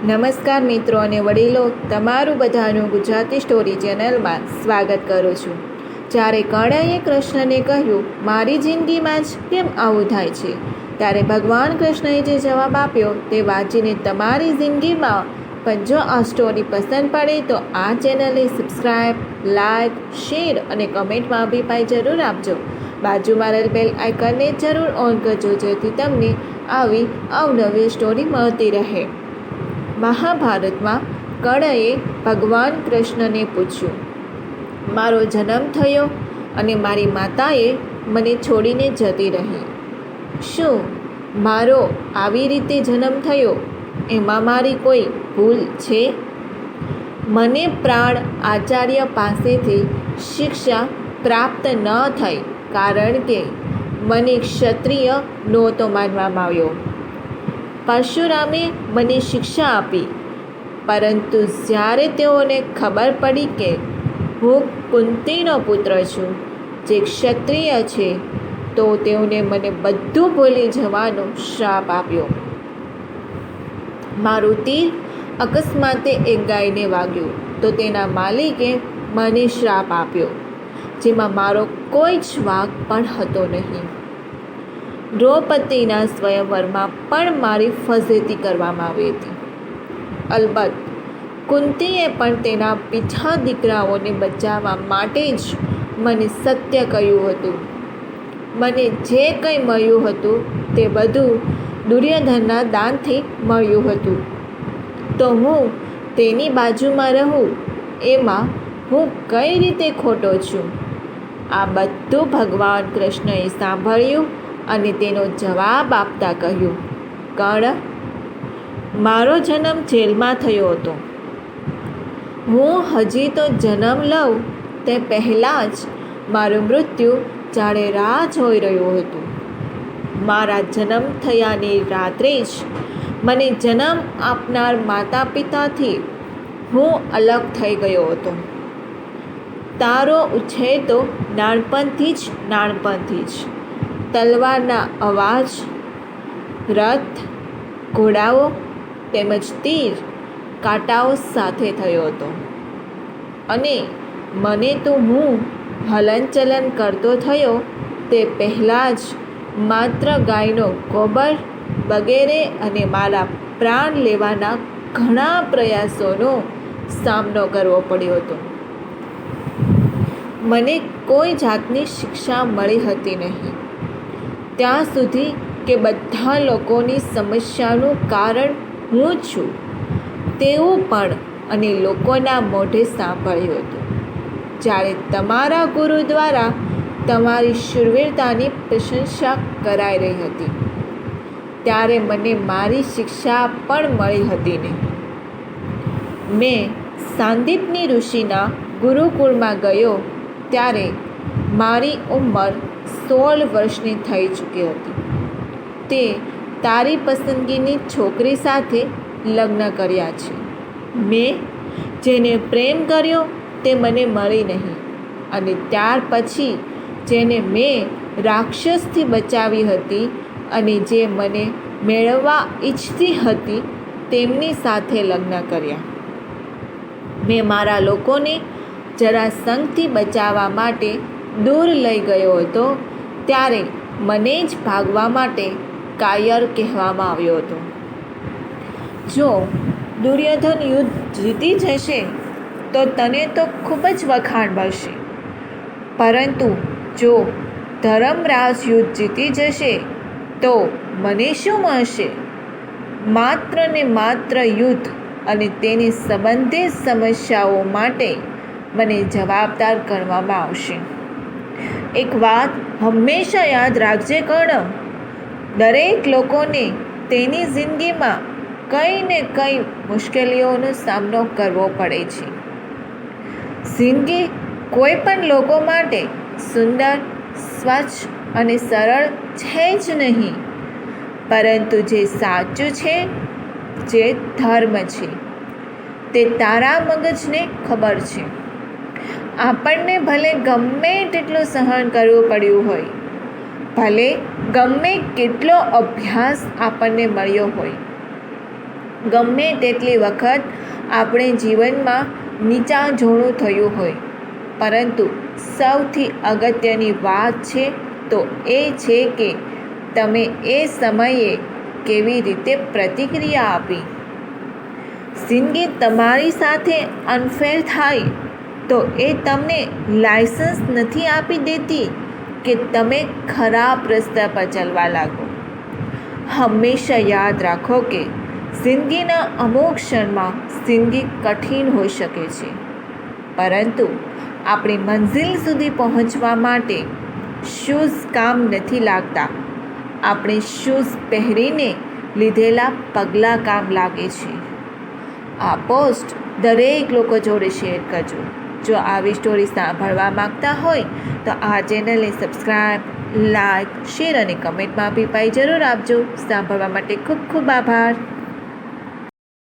નમસ્કાર મિત્રો અને વડીલો, તમારું બધાનું ગુજરાતી સ્ટોરી ચેનલમાં સ્વાગત કરું છું. જ્યારે કર્ણએ કૃષ્ણને કહ્યું, મારી જિંદગીમાં જ કેમ આવું થાય છે, ત્યારે ભગવાન કૃષ્ણએ જે જવાબ આપ્યો તે વાંચીને તમારી જિંદગીમાં પણ જો આ સ્ટોરી પસંદ પડે તો આ ચેનલને સબસ્ક્રાઈબ, લાઈક, શેર અને કમેન્ટમાં અભિપ્રાય જરૂર આપજો. બાજુમાં રહેલ બેલ આઇકનને જરૂર ઓન કરજો, જેથી તમને આવી અવનવી સ્ટોરી મળતી રહે. મહાભારતમાં કર્ણએ ભગવાન કૃષ્ણને પૂછ્યું, મારો જન્મ થયો અને મારી માતાએ મને છોડીને જતી રહી. શું મારો આવી રીતે જન્મ થયો એમાં મારી કોઈ ભૂલ છે? મને પ્રાણ આચાર્ય પાસેથી શિક્ષા પ્રાપ્ત ન થઈ, કારણ કે મને ક્ષત્રિય નહોતો માનવામાં આવ્યો. પરશુરામે મને શિક્ષા આપી, પરંતુ જ્યારે તેઓને ખબર પડી કે હું કુંતીનો પુત્ર છું, જે ક્ષત્રિય છે, તો તેઓને મને બધું ભૂલી જવાનો શ્રાપ આપ્યો. મારું તીર અકસ્માતે એક ગાયને વાગ્યું તો તેના માલિકે મને શ્રાપ આપ્યો, જેમાં મારો કોઈ જ વાંક પણ હતો નહીં. દ્રૌપદીના સ્વયંવરમાં પણ મારી ફજેતી કરવામાં આવી હતી. અલબત્ત કુંતીએ પણ તેના બીજા દીકરાઓને બચાવવા માટે જ મને સત્ય કહ્યું હતું. મને જે કંઈ મળ્યું હતું તે બધું દુર્યોધનના દાનથી મળ્યું હતું, તો હું તેની બાજુમાં રહું એમાં હું કઈ રીતે ખોટો છું? આ બધું ભગવાન કૃષ્ણએ સાંભળ્યું અને તેનો જવાબ આપતા કહ્યું, કર્ણ, મારો જન્મ જેલમાં થયો હતો. હું હજી તો જન્મ લઉં તે પહેલાં જ મારું મૃત્યુ જાણે રાહ જોઈ રહ્યું હતું. મારા જન્મ થયાની રાત્રે જ મને જન્મ આપનાર માતા પિતાથી હું અલગ થઈ ગયો હતો. તારો ઉછેર તો નાનપણથી જ તલવારના અવાજ, રથ, ઘોડાઓ તેમજ તીર કાંટાઓ સાથે થયો હતો, અને મને તો હું હલનચલન કરતો થયો તે પહેલાં જ માત્ર ગાયનો ગોબર વગેરે અને મારા પ્રાણ લેવાના ઘણા પ્રયાસોનો સામનો કરવો પડ્યો હતો. મને કોઈ જાતની શિક્ષા મળી હતી નહીં, ત્યાં સુધી કે બધા લોકોની સમસ્યાનું કારણ હું છું તેવું પણ અને લોકોના મોઢે સાંભળ્યું હતું. જ્યારે તમારા ગુરુ દ્વારા તમારી શૂરવીરતાની પ્રશંસા કરાઈ રહી હતી, ત્યારે મને મારી શિક્ષા પણ મળી હતી નહીં. મેં સાંદીપની ઋષિના ગુરુકુળમાં ગયો ત્યારે મારી ઉંમર 16 વર્ષની થઈ ચૂકી હતી. તે તારી પસંદગીની છોકરી સાથે લગ્ન કર્યા છે. મેં જેને પ્રેમ કર્યો તે મને મળી નહીં, અને ત્યાર પછી જેને મેં રાક્ષસથી બચાવી હતી અને જે મને મેળવવા ઈચ્છતી હતી તેમની સાથે લગ્ન કર્યા. મેં મારા લોકોને જરાસંઘથી બચાવવા માટે દૂર લઈ ગયો હતો, ત્યારે મને જ ભાગવા માટે કાયર કહેવામાં આવ્યો હતો. જો દુર્યોધન યુદ્ધ જીતી જશે તો તને તો ખૂબ જ વખાણ મળશે, પરંતુ જો ધર્મરાજ યુદ્ધ જીતી જશે તો મને શું મળશે? માત્ર ને માત્ર યુદ્ધ અને તેની સંબંધિત સમસ્યાઓ માટે મને જવાબદાર કરવામાં આવશે. એક વાત હંમેશા યાદ રાખજે કર્ણ, દરેક લોકોને તેની જિંદગીમાં કંઈ ને કંઈ મુશ્કેલીઓનો સામનો કરવો પડે છે. જિંદગી કોઈ પણ લોકો માટે સુંદર, સ્વચ્છ અને સરળ છે જ નહીં, પરંતુ જે સાચું છે, જે ધર્મ છે, તે તારા મગજને ખબર છે. આપણને ભલે ગમે તેટલું સહન કરવું પડ્યું હોય, ભલે ગમે કેટલો અભ્યાસ આપણને મળ્યો હોય, ગમે તેટલી વખત આપણે જીવનમાં નીચા જોણું થયું હોય, પરંતુ સૌથી અગત્યની વાત છે તો એ છે કે તમે એ સમયે કેવી રીતે પ્રતિક્રિયા આપી. જિંદગી તમારી સાથે અનફેર થાય તો એ તમને લાયસન્સ નથી આપી દેતી કે તમે ખરાબ રસ્તા પર ચાલવા લાગો. હંમેશા યાદ રાખો કે જિંદગીના અમુક ક્ષણમાં જિંદગી કઠિન હોઈ શકે છે, પરંતુ આપણી મંઝિલ સુધી પહોંચવા માટે શૂઝ કામ નથી લાગતા. આપણે શૂઝ પહેરીને લીધેલા પગલાં કામ લાગે છે. આ પોસ્ટ દરેક લોકો જોડે શેર કરજો. જો આવી સ્ટોરી સાંભળવા માગતા હોય તો આ ચેનલને સબસ્ક્રાઈબ, લાઈક, શેર અને કમેન્ટમાં અભિપ્રાય જરૂર આપજો. સાંભળવા માટે ખૂબ ખૂબ આભાર.